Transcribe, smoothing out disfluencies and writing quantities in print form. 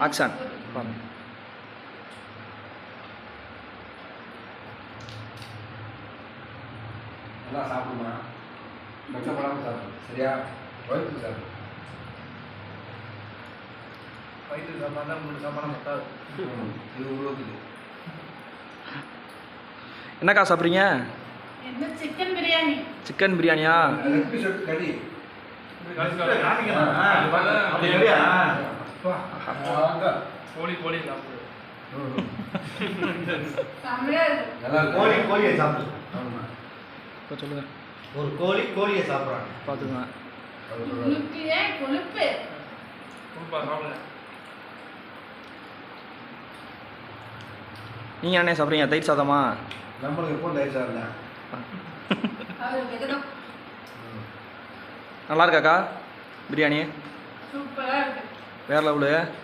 Action பாருங்க. நல்லா சாப்பிடுமா, வெக்கப்படாமல் சாப்பிடு, சரியா? வயிற்று சாப்பிடு. வயிற்று சாப்பாடு 3 சாப்பாடு பத்தாது. இது உருவத்துக்கு என்னக்கா சாப்பிட்றீங்க? என்ன சிக்கன் பிரியாணி. சிக்கன் பிரியாணியா? லெக் பீஸ் எடுத்து கடி. கோழி சாப்பிடு. செம்மையா இருக்கு. நல்லா கோழியை சாப்பிடு. இப்போ சொல்லுங்க, ஒரு கோழியை சாப்பிட்றாங்க. பார்த்துக்கோங்க. உனக்கு ஏன் கொழுப்பு? நீங்கள் என்ன சாப்பிட்றீங்க? தயிர் சாதமா? நம்மளுக்கு எப்போ லைட் சாப்பிடல. அது வெகடம். நல்லா இருக்காக்கா பிரியாணி? சூப்பரா இருக்கு. வேறு லெவலு.